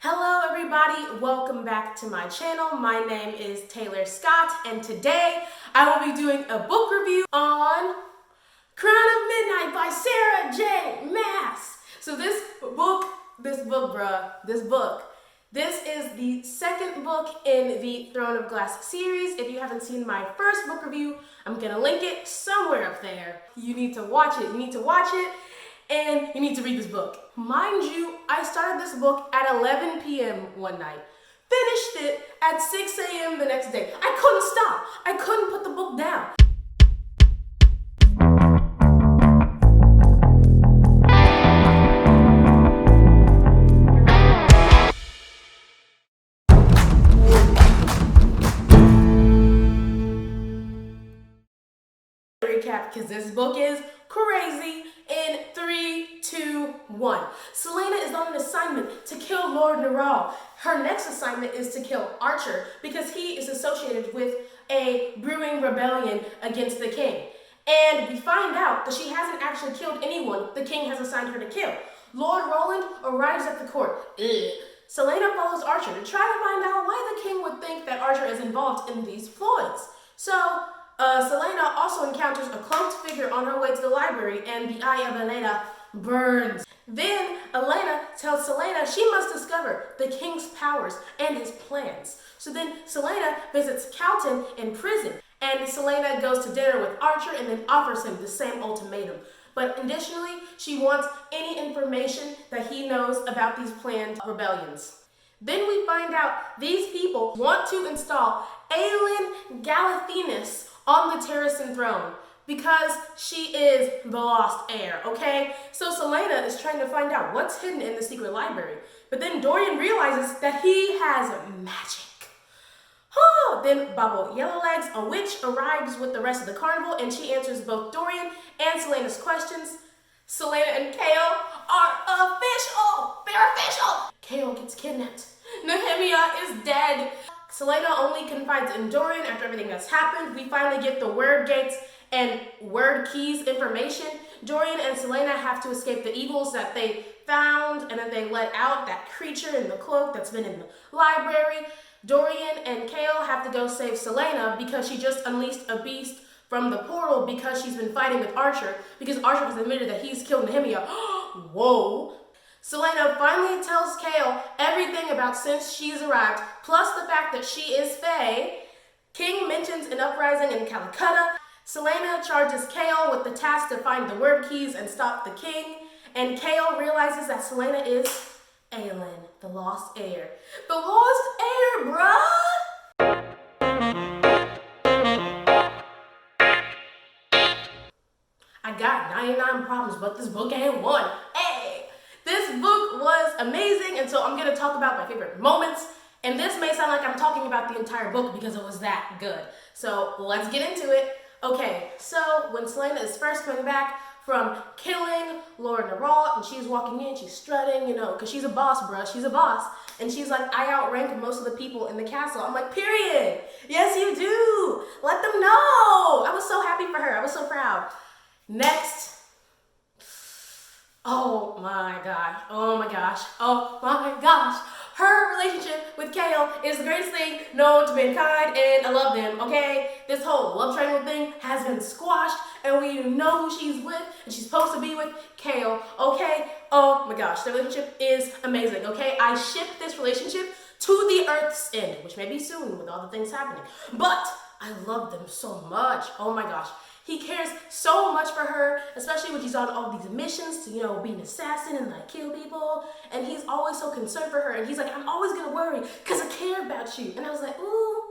Hello everybody, welcome back to my channel. My name is Taylor Scott and today I will be doing a book review on Crown of Midnight by Sarah J. Maas. So this is the second book in the Throne of Glass series. If you haven't seen my first book review, I'm gonna link it somewhere up there. You need to watch it, and you need to read this book. Mind you, I started this book at 11 p.m. one night. Finished it at 6 a.m. the next day. I couldn't stop. I couldn't put the book down. Recap, because this book is crazy. In 3, 2, 1. Selena is on an assignment to kill Lord Neral. Her next assignment is to kill Archer because he is associated with a brewing rebellion against the king. And we find out that she hasn't actually killed anyone the king has assigned her to kill. Lord Roland arrives at the court. Selena follows Archer to try to find out why the king would think that Archer is involved in these ploys. So Selena also encounters a cloaked figure on her way to the library, and the eye of Elena burns. Then Elena tells Selena she must discover the king's powers and his plans. So then Selena visits Calton in prison, and Selena goes to dinner with Archer and then offers him the same ultimatum. But additionally, she wants any information that he knows about these planned rebellions. Then we find out these people want to install Aelin Galathenus on the Terrasen throne because she is the lost heir, okay? So Selena is trying to find out what's hidden in the secret library. But then Dorian realizes that he has magic. Then Bubble Yellowlegs, a witch, arrives with the rest of the carnival and she answers both Dorian and Selena's questions. Selena and Kale are official! They're official! Kale gets kidnapped. Nehemia is dead. Selena only confides in Dorian after everything that's happened. We finally get the word gates and word keys information. Dorian and Selena have to escape the evils that they found and then they let out that creature in the cloak that's been in the library. Dorian and Kale have to go save Selena because she just unleashed a beast from the portal because she's been fighting with Archer because Archer has admitted that he's killed Nehemia. Whoa. Selena finally tells Kale everything about since she's arrived, plus the fact that she is Fae. King mentions an uprising in Calcutta. Selena charges Kale with the task to find the word keys and stop the king. And Kale realizes that Selena is Aelin, the lost heir. The lost heir, bruh! I got 99 problems, but this book ain't one. Hey! This book was amazing, and so I'm going to talk about my favorite moments. And this may sound like I'm talking about the entire book because it was that good. So let's get into it. Okay, so when Selena is first coming back from killing Lord Neral, and she's walking in, she's strutting, because she's a boss, bruh. She's a boss. And she's like, I outrank most of the people in the castle. I'm like, period. Yes, you do. Let them know. I was so happy for her. I was so proud. Next. Oh my gosh. Her relationship with Kale is the greatest thing known to mankind, and I love them, okay? This whole love triangle thing has been squashed, and we know who she's with, and she's supposed to be with Kale, okay? Oh my gosh, the relationship is amazing, okay? I ship this relationship to the Earth's end, which may be soon with all the things happening, but I love them so much. Oh my gosh. He cares so much for her, especially when she's on all these missions to, be an assassin and kill people. And he's always so concerned for her. And he's like, I'm always gonna worry because I care about you. And I was like, ooh,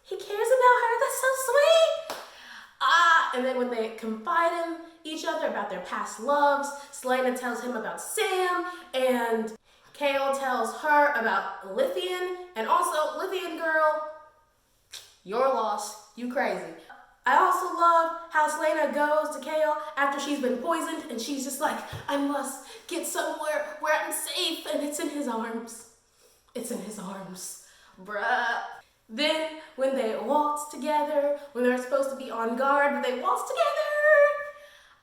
he cares about her. That's so sweet. And then when they confide in each other about their past loves, Selena tells him about Sam, and Kale tells her about Lithian. And also, Lithian girl, you're lost. You crazy. I also love how Selena goes to Kale after she's been poisoned and she's just like, I must get somewhere where I'm safe, and it's in his arms. It's in his arms, bruh. Then when they waltz together, when they're supposed to be on guard, but they waltz together.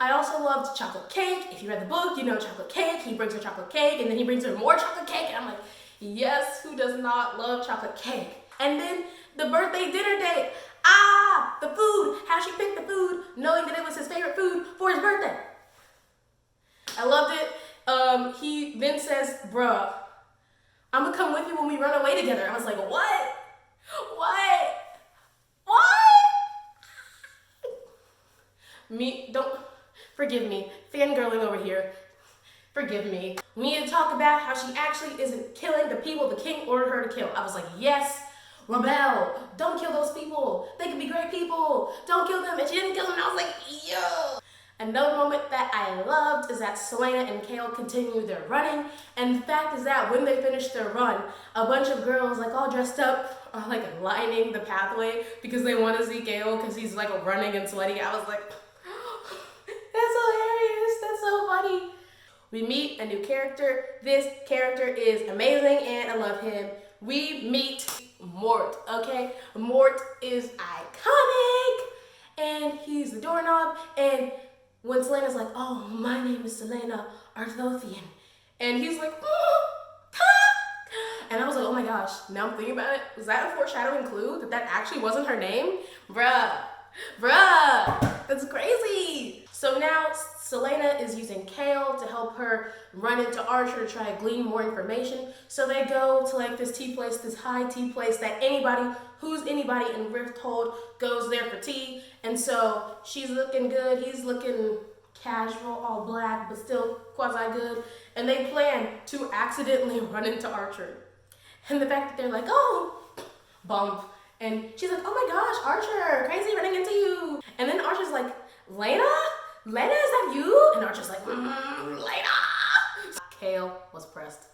I also loved chocolate cake. If you read the book, you know chocolate cake. He brings her chocolate cake and then he brings her more chocolate cake and I'm like, Yes, who does not love chocolate cake? And then the birthday dinner date. The food. How she picked the food, knowing that it was his favorite food for his birthday. I loved it. He then says, bruh, I'm gonna come with you when we run away together. I was like, what? What? Forgive me, fangirling over here. Forgive me. We need to talk about how she actually isn't killing the people the king ordered her to kill. I was like, yes, rebel. Don't kill those people. They can be great people. Don't kill them. And she didn't kill them. And I was like, yo. Another moment that I loved is that Selena and Kale continue their running. And the fact is that when they finish their run, a bunch of girls, like all dressed up, are like lining the pathway because they want to see Kale because he's like running and sweaty. I was like, that's hilarious. That's so funny. We meet a new character. This character is amazing and I love him. We meet Mort, okay? Mort is iconic and he's the doorknob. And when Selena's like, oh, my name is Selena Arthothian. And he's like, and I was like, oh my gosh, now I'm thinking about it. Was that a foreshadowing clue that that actually wasn't her name? Bruh, that's crazy. So now Selena is using Kale to help her run into Archer to try to glean more information. So they go to like this tea place, this high tea place that anybody who's anybody in Rifthold goes there for tea. And so she's looking good, he's looking casual, all black, but still quasi good. And they plan to accidentally run into Archer. And the fact that they're like, oh, bump. And she's like, oh my gosh, Archer, crazy running into you. And then Archer's like, Lena? Lena, is that you? And Archer's like, Lena. Kale was pressed.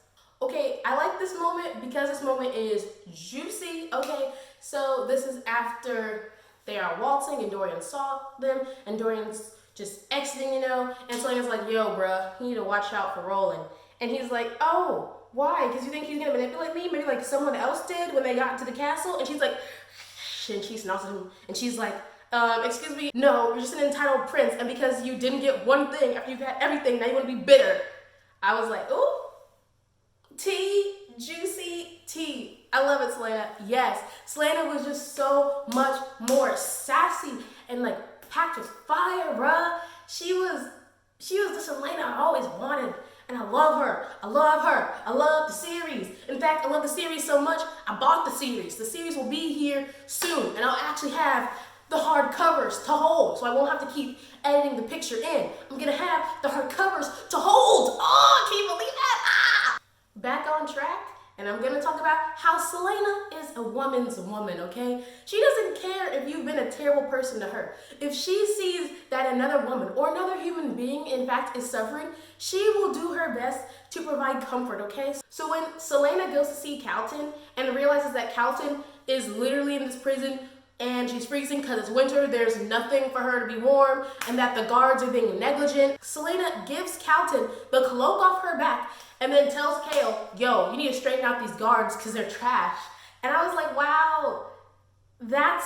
Okay, I like this moment because this moment is juicy. Okay, so this is after they are waltzing and Dorian saw them and Dorian's just exiting, you know, and Selena's like, yo, bruh, you need to watch out for Roland. And he's like, oh, why? Because you think he's gonna manipulate me? Maybe like someone else did when they got into the castle? And she's like, and she snots at him, and she's like, excuse me, no, you're just an entitled prince, and because you didn't get one thing after you've had everything, now you want to be bitter. I was like, ooh, tea, juicy tea. I love it, Selena. Yes, Selena was just so much more sassy and like packed with fire, bruh. She was the Selena I always wanted. And I love her. I love her. I love the series. In fact, I love the series so much, I bought the series. The series will be here soon, and I'll actually have the hard covers to hold, so I won't have to keep editing the picture in. I'm gonna have the hard covers to hold. Oh, can you believe that? Back on track, and I'm gonna talk about how Selena is a woman's woman, okay? She doesn't care if you've been a terrible person to her. If she sees that another woman or another human being, in fact, is suffering, she will do her best to provide comfort, okay? So when Selena goes to see Calton and realizes that Calton is literally in this prison and she's freezing because it's winter, there's nothing for her to be warm, and that the guards are being negligent, Selena gives Calton the cloak off her back and then tells Kale, yo, you need to straighten out these guards because they're trash. And I was like, wow, that's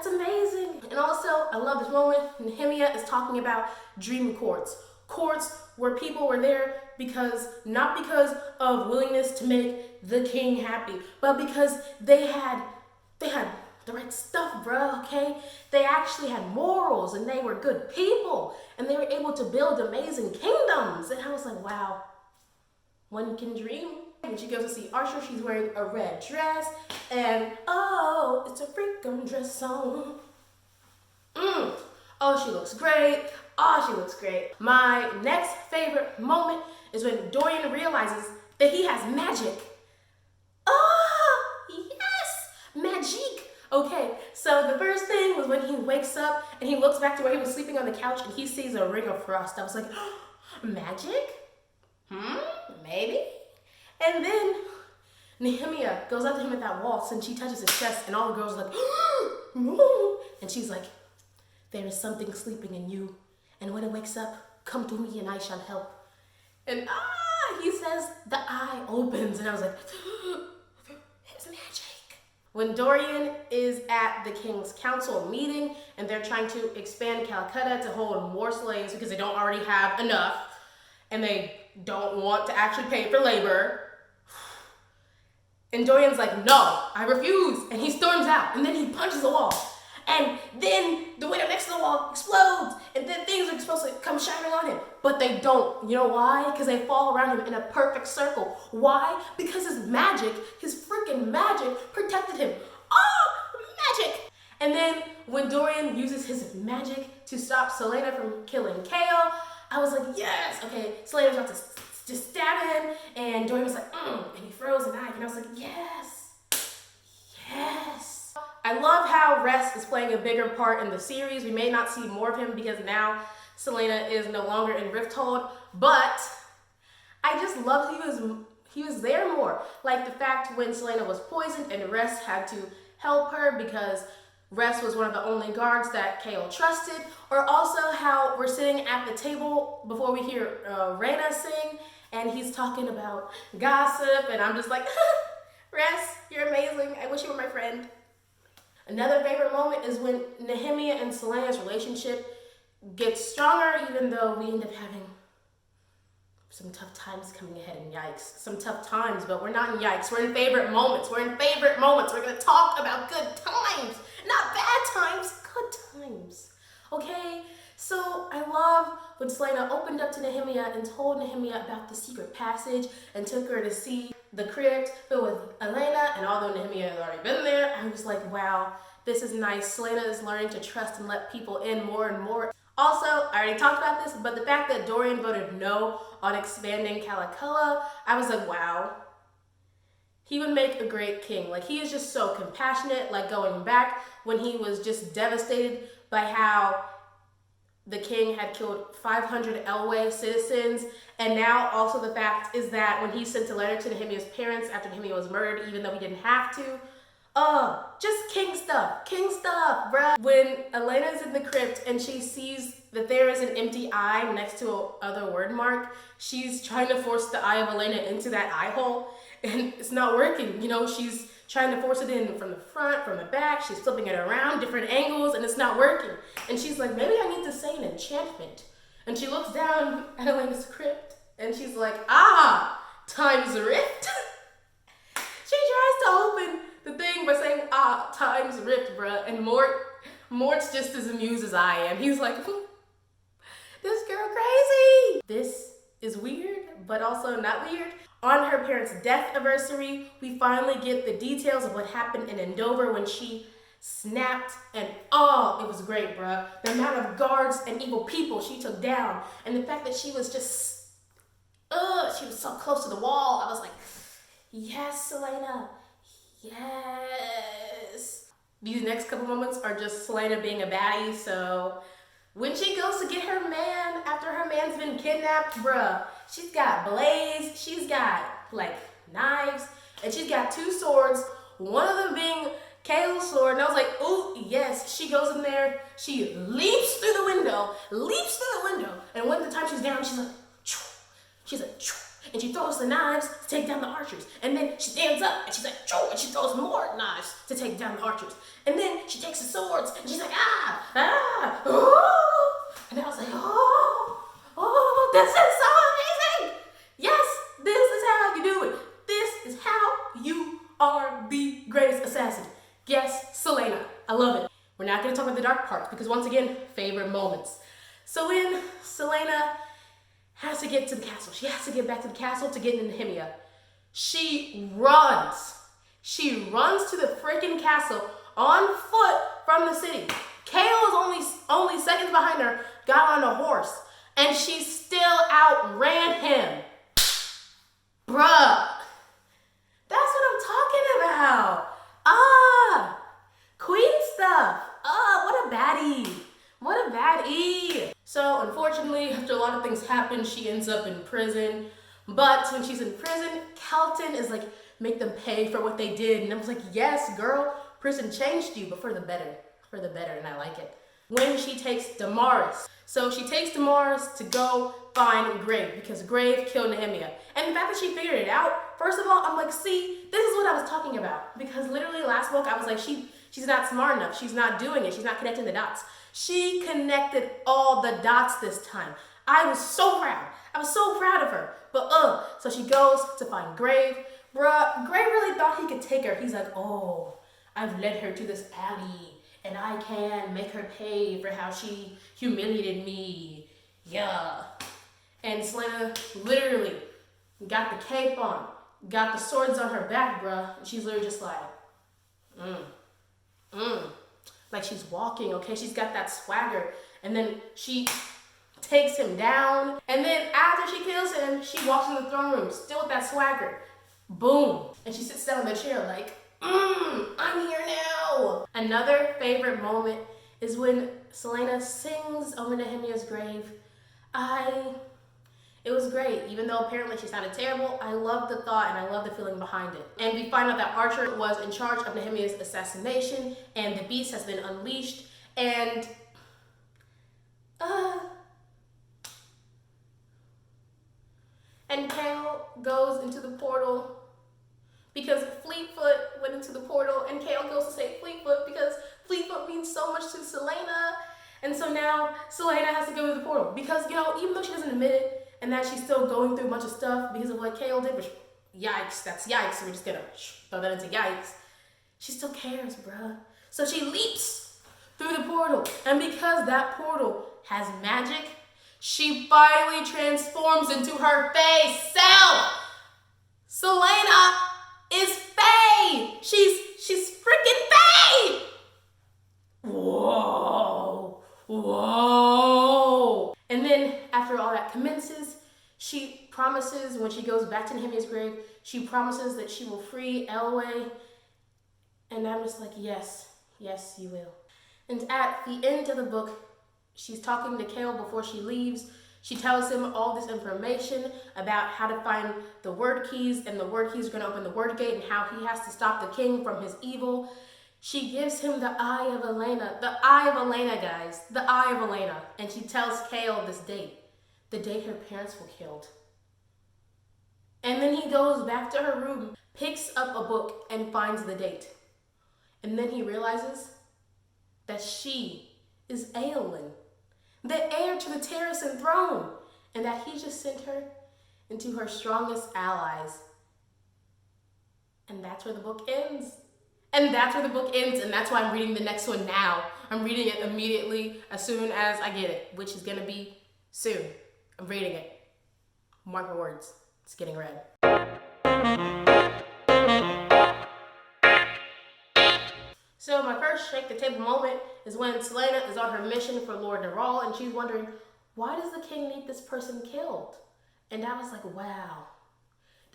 amazing. And also, I love this moment. Nehemia is talking about dream courts. Courts where people were there not because of willingness to make the king happy, but because they had the right stuff, bro, okay? They actually had morals and they were good people and they were able to build amazing kingdoms. And I was like, wow, one can dream. When she goes to see Archer, she's wearing a red dress and oh, it's a freakum dress on. Oh, she looks great. Oh, she looks great. My next favorite moment is when Dorian realizes that he has magic. Oh, yes, magic. Okay, so the first thing was when he wakes up and he looks back to where he was sleeping on the couch and he sees a ring of frost. I was like, oh, magic? Maybe? And then Nehemia goes up to him at that waltz and she touches his chest and all the girls are like, oh, and she's like, there is something sleeping in you. And when it wakes up, come to me and I shall help. And he says, the eye opens. And I was like, it's magic. When Dorian is at the King's Council meeting and they're trying to expand Calcutta to hold more slaves because they don't already have enough and they don't want to actually pay for labor, And Dorian's like, no, I refuse. And he storms out, and then he punches the wall. And then the window next to the wall explodes, and then things are supposed to come shining on him. But they don't. You know why? Because they fall around him in a perfect circle. Why? Because his magic, his freaking magic, protected him. Oh, magic! And then when Dorian uses his magic to stop Selena from killing Kale, I was like, yes! Okay, Selena's about to just stab him, and Dorian was like, and he throws a knife, and I was like, yes! Yes! I love how Rest is playing a bigger part in the series. We may not see more of him because now Selena is no longer in Rifthold, but I just loved he was there more. Like the fact when Selena was poisoned and Rest had to help her because Rest was one of the only guards that Kale trusted, or also how we're sitting at the table before we hear Reyna sing, and he's talking about gossip, and I'm just like, Rest, you're amazing. I wish you were my friend. Another favorite moment is when Nehemia and Selena's relationship gets stronger, even though we end up having some tough times coming ahead in Yikes. Some tough times, but we're not in Yikes. We're in favorite moments. We're in favorite moments. We're going to talk about good times, not bad times, good times. Okay? So I love when Selena opened up to Nehemia and told Nehemia about the secret passage and took her to see the crypt filled with Elena, and although Nehemia had already been there, I was like, wow, this is nice. Selena is learning to trust and let people in more and more. Also, I already talked about this, but the fact that Dorian voted no on expanding Calaculla, I was like, wow. He would make a great king. Like, he is just so compassionate, like going back when he was just devastated by how the king had killed 500 Elway citizens, and now also the fact is that when he sent a letter to Nehemia's parents after Nehemia was murdered, even though he didn't have to, just king stuff, bruh. When Elena's in the crypt and she sees that there is an empty eye next to a other word mark, she's trying to force the eye of Elena into that eye hole, and it's not working. You know, she's trying to force it in from the front, from the back, she's flipping it around, different angles, and it's not working. And she's like, maybe I need to say an enchantment. And she looks down at Elena's crypt, and she's like, time's rift. She tries to open the thing by saying, time's rift, bruh. And Mort's just as amused as I am. He's like, this girl crazy. This is weird, but also not weird. On her parents' death anniversary, we finally get the details of what happened in Endover when she snapped, and it was great, bruh. The amount of guards and evil people she took down, and the fact that she was just, she was so close to the wall. I was like, yes, Selena, yes. These next couple moments are just Selena being a baddie, so when she goes to get her man after her man's been kidnapped, bruh, she's got blades, she's got like knives, and she's got 2 swords, one of them being Kale's sword, and I was like, ooh, yes. She goes in there, she leaps through the window, and when the time she's down, she's like, and she throws the knives to take down the archers, and then she stands up, and she's like, and she throws more knives to take down the archers, and then she takes the swords, and she's like, and I was like, this is so amazing. Yes, this is how you do it. This is how you are the greatest assassin. Yes, Selena. I love it. We're not going to talk about the dark parts because, once again, favorite moments. So when Selena has to get to the castle, she has to get back to the castle to get into Nehemia. She runs. She runs to the freaking castle on foot from the city. Kale is only seconds behind her, got on a horse, and she still outran him. Bruh. That's what I'm talking about. Queen stuff. What a baddie. What a baddie. So unfortunately, after a lot of things happen, she ends up in prison. But when she's in prison, Kelton is like, make them pay for what they did. And I was like, yes, girl, prison changed you, but for the better, and I like it. When she takes Damaris. So she takes Damaris to go find Grave because Grave killed Nehemia. And the fact that she figured it out, first of all, I'm like, see, this is what I was talking about. Because literally last book, I was like, she's not smart enough. She's not doing it. She's not connecting the dots. She connected all the dots this time. I was so proud. I was so proud of her. But so she goes to find Grave. Bruh, Grave really thought he take her. He's like, oh, I've led her to this alley and I can make her pay for how she humiliated me. Yeah. And Selena literally got the cape on, got the swords on her back, bruh. And she's literally just like, like she's walking, okay? She's got that swagger. And then she takes him down. And then after she kills him, she walks in the throne room, still with that swagger. Boom. And she sits down in the chair like, I'm here now. Another favorite moment is when Selena sings over Nehemiah's grave. It was great. Even though apparently she sounded terrible, I love the thought and I love the feeling behind it. And we find out that Archer was in charge of Nehemiah's assassination and the beast has been unleashed. And Kale goes into the portal because Fleetfoot went into the portal, and Kale goes to say Fleetfoot because Fleetfoot means so much to Selena. And so now Selena has to go to the portal because, you know, even though she doesn't admit it and that she's still going through a bunch of stuff because of what Kale did, which, yikes, that's yikes, so we're just gonna throw that into yikes. She still cares, bruh. So she leaps through the portal, and because that portal has magic, she finally transforms into her Fae self. Selena is Fae. She's freaking Fae. Whoa. And then after all that commences, she promises when she goes back to Nehemiah's grave, she promises that she will free Elway. And I'm just like, yes, you will. And at the end of the book, she's talking to Kale before she leaves. She tells him all this information about how to find the word keys, and the word keys are going to open the word gate, and how he has to stop the king from his evil. She gives him the Eye of Elena. The Eye of Elena, guys. The Eye of Elena. And she tells Kale this date. The date her parents were killed. And then he goes back to her room, picks up a book, and finds the date. And then he realizes that she is Eowyn, the heir to the Terrasen throne, and that he just sent her into her strongest allies. And that's where the book ends. And that's where the book ends, and that's why I'm reading the next one now. I'm reading it immediately as soon as I get it, which is gonna be soon. I'm reading it. Mark my words, it's getting read. So my first shake the table moment is when Selena is on her mission for Lord Neral, and she's wondering, why does the king need this person killed? And I was like, wow.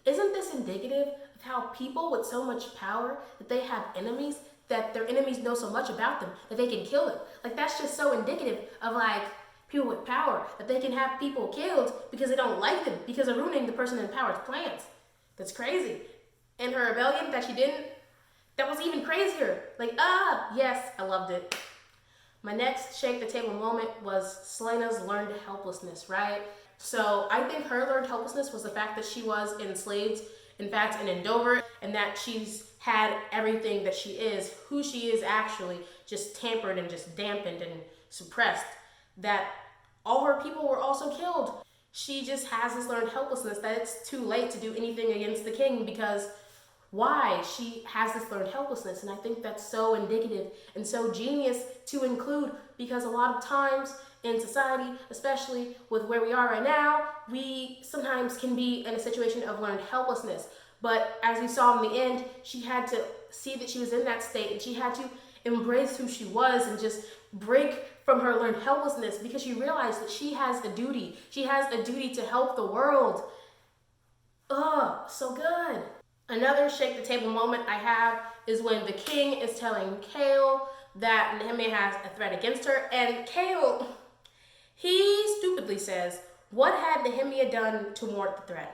Isn't this indicative of how people with so much power that they have enemies, that their enemies know so much about them that they can kill them? Like, that's just so indicative of like people with power, that they can have people killed because they don't like them, because they're ruining the person in power's plans. That's crazy. And her rebellion that she didn't, that was even crazier. Like, yes, I loved it. My next shake the table moment was Selena's learned helplessness, right? So I think her learned helplessness was the fact that she was enslaved, in fact, in Endover, and that she's had everything that she is, who she is actually, just tampered and just dampened and suppressed, that all her people were also killed. She just has this learned helplessness that it's too late to do anything against the king, because why? She has this learned helplessness, and I think that's so indicative and so genius to include, because a lot of times in society, especially with where we are right now, we sometimes can be in a situation of learned helplessness. But as we saw in the end, she had to see that she was in that state, and she had to embrace who she was and just break from her learned helplessness, because she realized that she has a duty. She has a duty to help the world. So good. Another shake the table moment I have is when the king is telling Kale that Nehemiah has a threat against her, and Kale, he stupidly says, what had Nehemiah done to warrant the threat?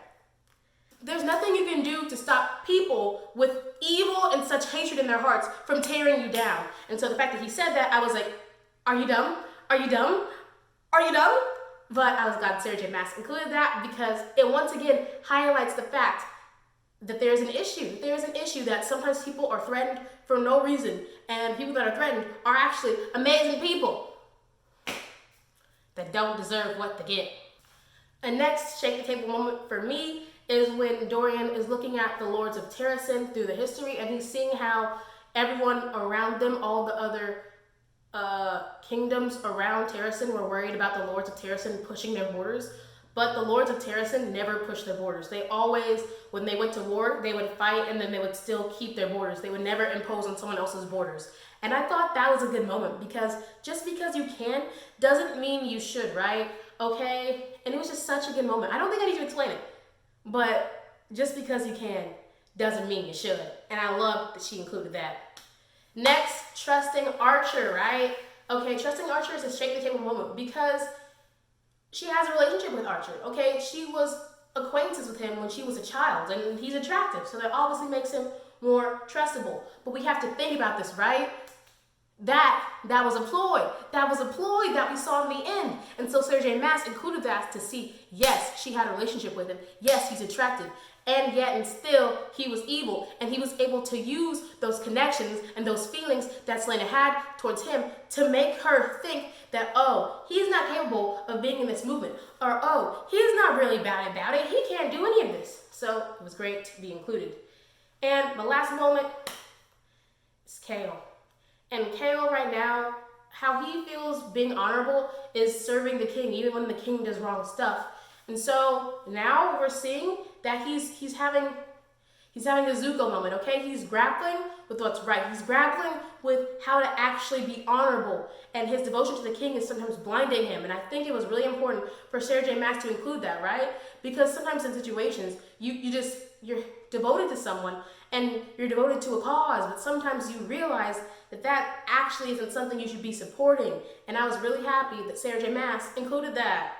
There's nothing you can do to stop people with evil and such hatred in their hearts from tearing you down. And so the fact that he said that, I was like, are you dumb? Are you dumb? Are you dumb? But I was glad Sarah J. Maas included that, because it once again highlights the fact that there's an issue. There's an issue that sometimes people are threatened for no reason, and people that are threatened are actually amazing people that don't deserve what they get. A next shake the table moment for me is when Dorian is looking at the Lords of Terrasen through the history, and he's seeing how everyone around them, all the other kingdoms around Terrasen, were worried about the Lords of Terrasen pushing their borders. But the Lords of Terrasen never pushed their borders. They always, when they went to war, they would fight and then they would still keep their borders. They would never impose on someone else's borders. And I thought that was a good moment, because just because you can doesn't mean you should, right? Okay? And it was just such a good moment. I don't think I need to explain it, but just because you can doesn't mean you should. And I love that she included that. Next, trusting Archer, right? Okay, trusting Archer is a shake the table moment because she has a relationship with Archer, okay? She was acquaintances with him when she was a child, and he's attractive, so that obviously makes him more trustable. But we have to think about this, right? That was a ploy. That was a ploy that we saw in the end. And so Sarah J. Maas included that to see, yes, she had a relationship with him. Yes, he's attractive. And yet, and still, he was evil. And he was able to use those connections and those feelings that Selena had towards him to make her think that, oh, he's not capable of being in this movement. Or, oh, he's not really bad about it. He can't do any of this. So it was great to be included. And the last moment is Kale. And Kale right now, how he feels being honorable is serving the king, even when the king does wrong stuff. And so now we're seeing that he's having a Zuko moment, okay? He's grappling with what's right. He's grappling with how to actually be honorable. And his devotion to the king is sometimes blinding him. And I think it was really important for Sarah J. Maas to include that, right? Because sometimes in situations, you're devoted to someone and you're devoted to a cause, but sometimes you realize that actually isn't something you should be supporting. And I was really happy that Sarah J. Maas included that.